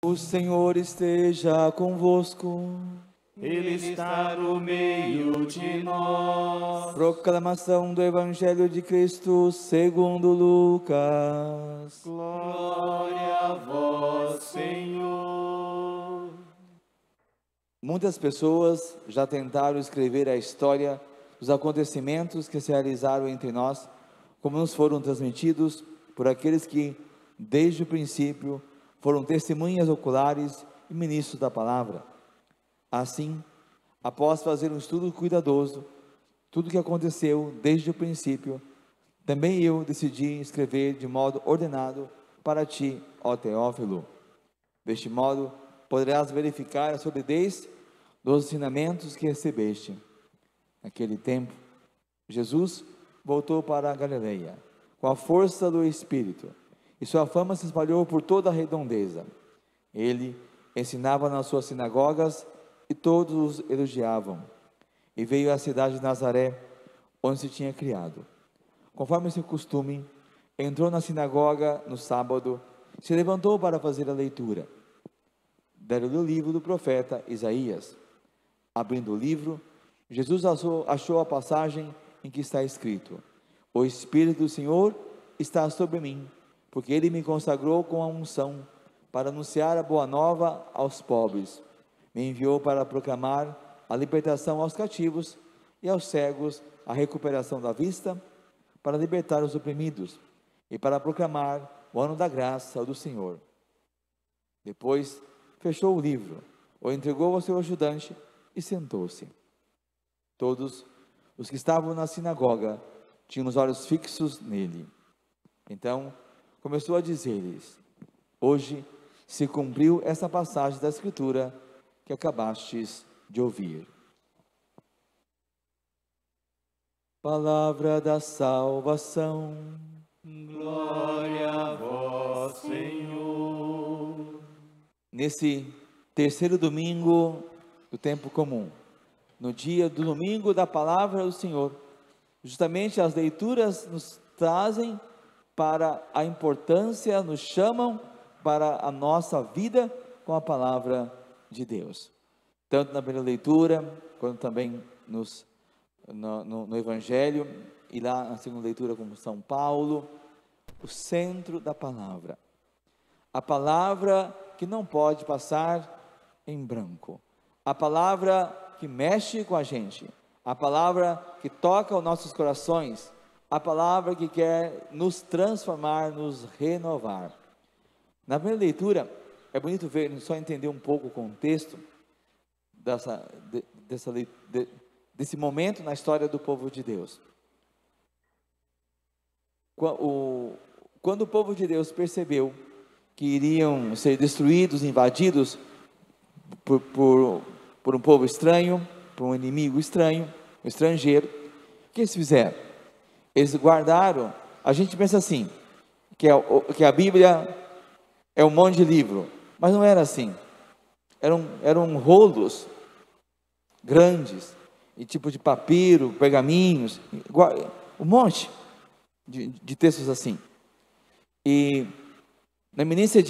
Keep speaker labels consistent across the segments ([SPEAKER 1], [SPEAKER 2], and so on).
[SPEAKER 1] O Senhor esteja convosco.
[SPEAKER 2] Ele está no meio de nós.
[SPEAKER 1] Proclamação do Evangelho de Cristo segundo Lucas.
[SPEAKER 2] Glória a vós, Senhor.
[SPEAKER 1] Muitas pessoas já tentaram escrever a história dos acontecimentos que se realizaram entre nós, como nos foram transmitidos por aqueles que, desde o princípio, foram testemunhas oculares e ministros da palavra. Assim, após fazer um estudo cuidadoso, tudo o que aconteceu desde o princípio, também eu decidi escrever de modo ordenado para ti, ó Teófilo. Deste modo, poderás verificar a solidez dos ensinamentos que recebeste. Naquele tempo, Jesus voltou para a Galileia, com a força do Espírito, e sua fama se espalhou por toda a redondeza. Ele ensinava nas suas sinagogas, e todos os elogiavam. E veio à cidade de Nazaré, onde se tinha criado. Conforme seu costume, entrou na sinagoga no sábado, se levantou para fazer a leitura. Deram-lhe o livro do profeta Isaías. Abrindo o livro, Jesus achou a passagem em que está escrito: O Espírito do Senhor está sobre mim, porque Ele me consagrou com a unção, para anunciar a boa nova aos pobres. Me enviou para proclamar a libertação aos cativos e aos cegos a recuperação da vista, para libertar os oprimidos e para proclamar o ano da graça do Senhor. Depois fechou o livro, o entregou ao seu ajudante e sentou-se. Todos os que estavam na sinagoga tinham os olhos fixos nele. Então começou a dizer-lhes: Hoje se cumpriu essa passagem da Escritura que acabastes de ouvir. Palavra da salvação.
[SPEAKER 2] Glória a vós, Senhor.
[SPEAKER 1] Nesse terceiro domingo do tempo comum, no dia do domingo da palavra do Senhor, justamente as leituras nos trazem para a importância, nos chamam para a nossa vida com a palavra de Deus, tanto na primeira leitura, quanto também no Evangelho, e lá na segunda leitura com São Paulo, o centro da palavra, a palavra que não pode passar em branco, a palavra que mexe com a gente, a palavra que toca os nossos corações, a palavra que quer nos transformar, nos renovar. Na primeira leitura, é bonito ver, só entender um pouco o contexto desse momento na história do povo de Deus. Quando o povo de Deus percebeu que iriam ser destruídos, invadidos por um povo estranho, por um inimigo estranho, um estrangeiro, o que eles fizeram? Eles guardaram. A gente pensa assim, que a Bíblia é um monte de livro, mas não era assim. Eram rolos grandes, e tipo de papiro, pergaminhos, um monte de textos assim. E na iminência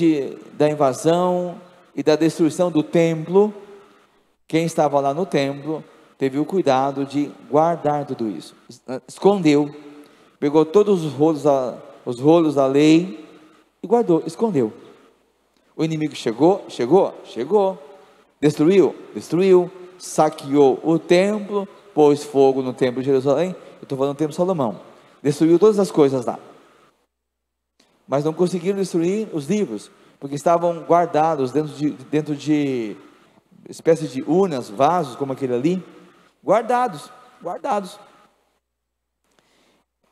[SPEAKER 1] da invasão e da destruição do templo, quem estava lá no templo teve o cuidado de guardar tudo isso, escondeu, pegou todos os rolos da lei e guardou, escondeu. O inimigo chegou, destruiu, saqueou o templo, pôs fogo no templo de Jerusalém, eu estou falando do templo de Salomão, destruiu todas as coisas lá, mas não conseguiram destruir os livros, porque estavam guardados dentro de espécies de urnas, vasos, como aquele ali, guardados,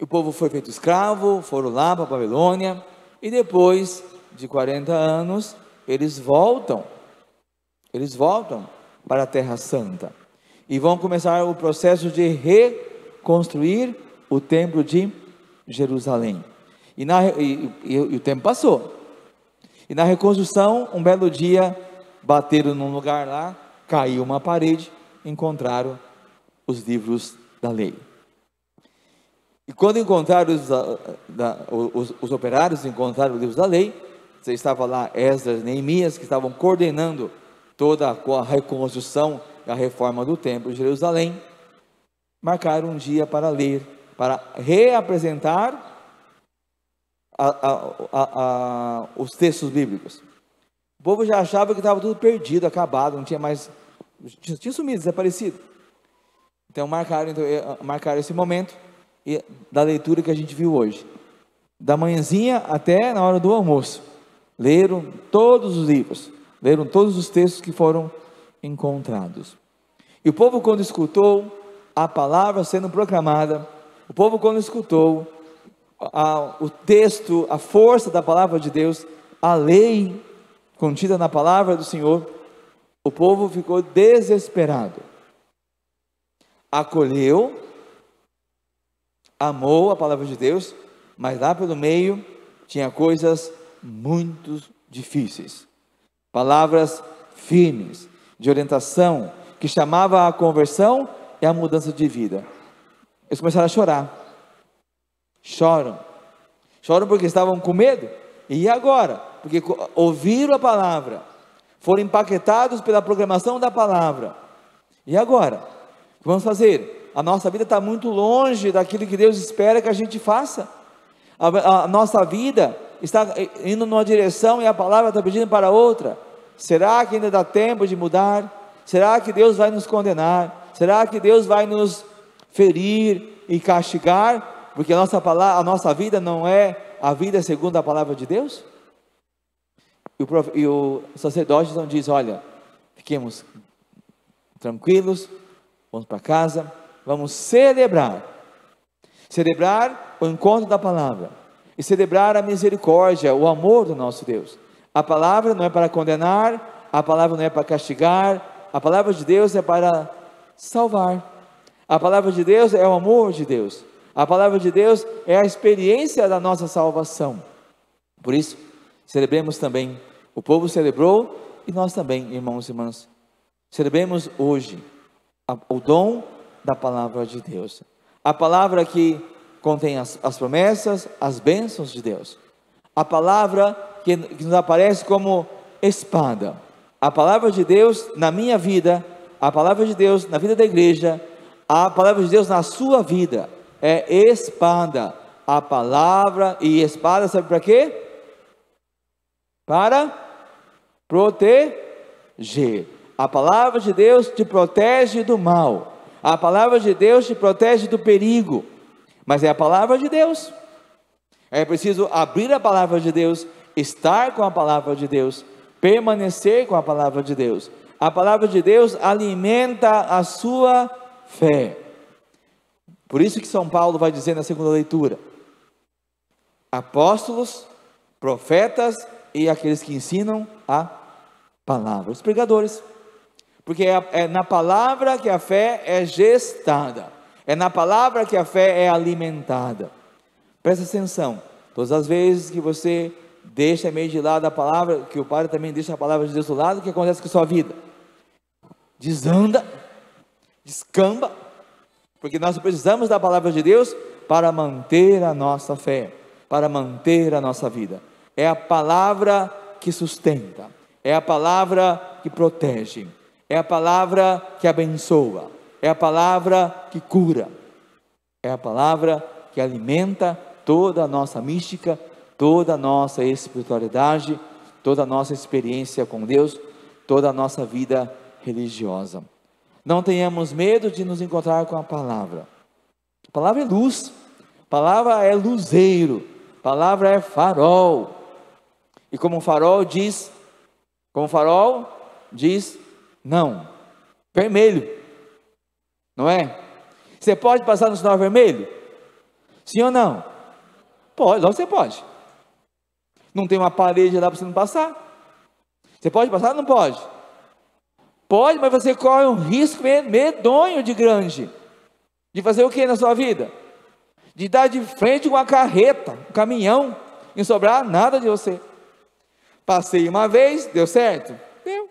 [SPEAKER 1] o povo foi feito escravo, foram lá para a Babilônia, e depois de 40 anos, eles voltam para a Terra Santa, e vão começar o processo de reconstruir o templo de Jerusalém, e o tempo passou, e na reconstrução, um belo dia, bateram num lugar lá, caiu uma parede, encontraram os livros da lei. E quando encontraram os operários, encontraram os livros da lei, Você estava lá, Esdras, Neemias, que estavam coordenando toda a reconstrução e a reforma do templo de Jerusalém. Marcaram um dia para ler, para reapresentar os textos bíblicos. O povo já achava que estava tudo perdido, acabado, não tinha mais, tinha sumido, desaparecido. Então marcaram esse momento da leitura que a gente viu hoje, da manhãzinha até na hora do almoço. Leram todos os livros, leram todos os textos que foram encontrados. E o povo, quando escutou a palavra sendo proclamada, o povo, quando escutou o texto, a força da palavra de Deus, a lei contida na palavra do Senhor, o povo ficou desesperado. Acolheu, amou a palavra de Deus, mas lá pelo meio tinha coisas muito difíceis, palavras firmes, de orientação, que chamava a conversão e a mudança de vida. Eles começaram a chorar, choram porque estavam com medo, e agora? Porque ouviram a palavra, foram empaquetados pela proclamação da palavra, e agora? O que vamos fazer? A nossa vida está muito longe daquilo que Deus espera que a gente faça, a nossa vida está indo numa direção e a palavra está pedindo para outra. Será que ainda dá tempo de mudar? Será que Deus vai nos condenar? Será que Deus vai nos ferir e castigar? Porque a nossa vida não é a vida segundo a palavra de Deus? E o sacerdote então diz: olha, fiquemos tranquilos, vamos para casa, vamos celebrar o encontro da palavra, e celebrar a misericórdia, o amor do nosso Deus. A palavra não é para condenar, a palavra não é para castigar, a palavra de Deus é para salvar, a palavra de Deus é o amor de Deus, a palavra de Deus é a experiência da nossa salvação. Por isso, celebremos também, o povo celebrou, e nós também, irmãos e irmãs, celebremos hoje o dom da palavra de Deus, a palavra que contém as promessas, as bênçãos de Deus, a palavra que nos aparece como espada, a palavra de Deus na minha vida, a palavra de Deus na vida da igreja, a palavra de Deus na sua vida, é espada, a palavra. E espada sabe para quê? Para proteger. A palavra de Deus te protege do mal, a palavra de Deus te protege do perigo, mas é a palavra de Deus. É preciso abrir a palavra de Deus, estar com a palavra de Deus, permanecer com a palavra de Deus. A palavra de Deus alimenta a sua fé. Por isso que São Paulo vai dizer na segunda leitura: apóstolos, profetas e aqueles que ensinam a palavra, os pregadores. Porque é na palavra que a fé é gestada, é na palavra que a fé é alimentada. Presta atenção, todas as vezes que você deixa meio de lado a palavra, que o Padre também deixa a palavra de Deus do lado, o que acontece com a sua vida? Desanda, descamba, porque nós precisamos da palavra de Deus para manter a nossa fé, para manter a nossa vida. É a palavra que sustenta, é a palavra que protege, é a palavra que abençoa, é a palavra que cura, é a palavra que alimenta toda a nossa mística, toda a nossa espiritualidade, toda a nossa experiência com Deus, toda a nossa vida religiosa. Não tenhamos medo de nos encontrar com a palavra. A palavra é luz, a palavra é luzeiro, a palavra é farol. E como o farol diz não, vermelho, não é? Você pode passar no sinal vermelho? Sim ou não? Pode, você pode. Não tem uma parede lá para você não passar. Você pode passar ou não pode? Pode, mas você corre um risco medonho de grande. De fazer o que na sua vida? De dar de frente com uma carreta, um caminhão, e não sobrar nada de você. Passei uma vez, deu certo? Deu.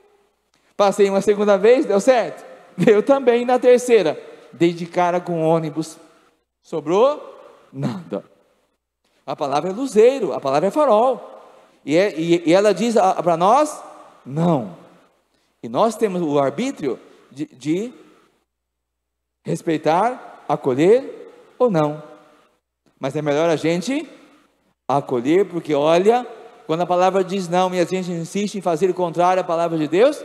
[SPEAKER 1] Passei uma segunda vez, deu certo? Deu também. Na terceira, dei de cara com ônibus, sobrou nada. A palavra é luzeiro, a palavra é farol. E ela diz para nós, não. E nós temos o arbítrio de respeitar, acolher ou não. Mas é melhor a gente acolher, porque olha, quando a palavra diz não e a gente insiste em fazer o contrário à palavra de Deus,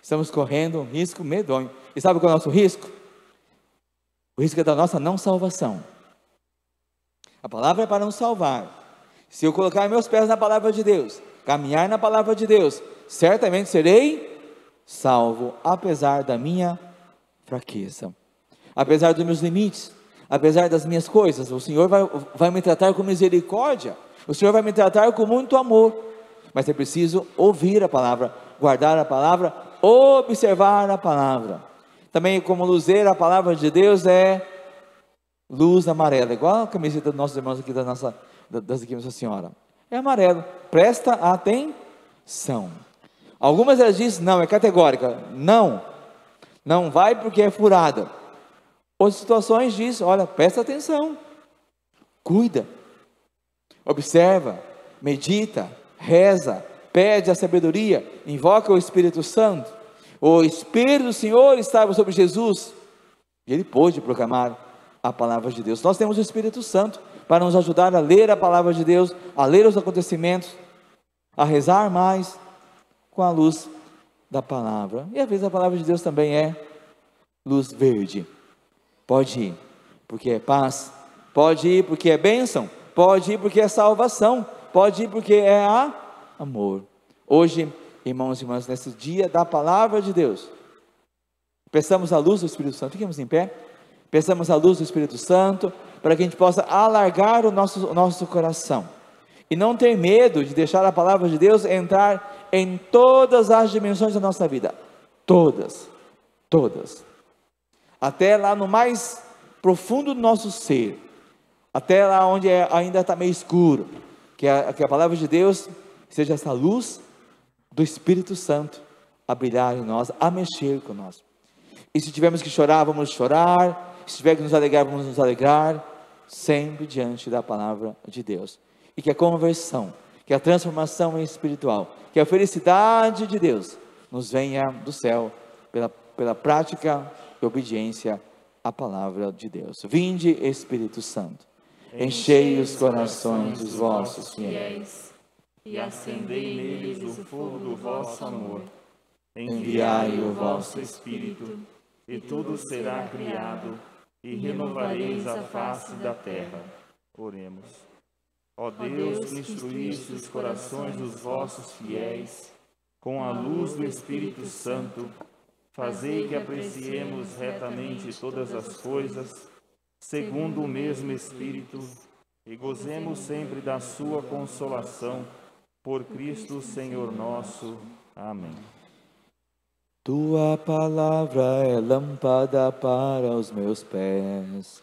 [SPEAKER 1] estamos correndo um risco medonho. E sabe qual é o nosso risco? O risco é da nossa não salvação. A palavra é para nos salvar. Se eu colocar meus pés na palavra de Deus, caminhar na palavra de Deus, certamente serei salvo, apesar da minha fraqueza, apesar dos meus limites, apesar das minhas coisas. O Senhor vai me tratar com misericórdia, o Senhor vai me tratar com muito amor, mas é preciso ouvir a palavra, guardar a palavra, observar a palavra. Também, como luzeira, a palavra de Deus é luz amarela, igual a camiseta dos nossos irmãos aqui das equipes da senhora, é amarelo, presta atenção. Algumas elas dizem, não, é categórica, não vai porque é furada. Outras situações dizem, olha, presta atenção, cuida, observa, medita, reza, pede a sabedoria, invoca o Espírito Santo. O Espírito do Senhor estava sobre Jesus, e ele pôde proclamar a palavra de Deus. Nós temos o Espírito Santo para nos ajudar a ler a palavra de Deus, a ler os acontecimentos, a rezar mais com a luz da palavra. E às vezes a palavra de Deus também é luz verde. Pode ir porque é paz, pode ir porque é bênção, pode ir porque é salvação, pode ir porque é amor. Hoje, irmãos e irmãs, nesse dia da palavra de Deus, peçamos a luz do Espírito Santo. Fiquemos em pé, peçamos a luz do Espírito Santo, para que a gente possa alargar o nosso coração, e não ter medo de deixar a palavra de Deus entrar em todas as dimensões da nossa vida, todas, até lá no mais profundo do nosso ser, até lá onde ainda está meio escuro, que a palavra de Deus seja essa luz do Espírito Santo a brilhar em nós, a mexer com nós. E se tivermos que chorar, vamos chorar, se tiver que nos alegrar, vamos nos alegrar, sempre diante da palavra de Deus. E que a conversão, que a transformação espiritual, que a felicidade de Deus nos venha do céu, pela prática e obediência à palavra de Deus. Vinde, Espírito Santo, enchei os corações dos vossos fiéis,
[SPEAKER 2] e acendei neles o fogo do vosso amor.
[SPEAKER 1] enviai o
[SPEAKER 2] vosso Espírito, e tudo será criado, e renovareis a face da terra. Oremos. Ó Deus, que instruíste os corações dos vossos fiéis, com a luz do Espírito Santo, fazei que apreciemos retamente todas as coisas, segundo o mesmo Espírito, e gozemos sempre da sua consolação, por Cristo Senhor nosso. Amém.
[SPEAKER 1] Tua palavra é lâmpada para os meus pés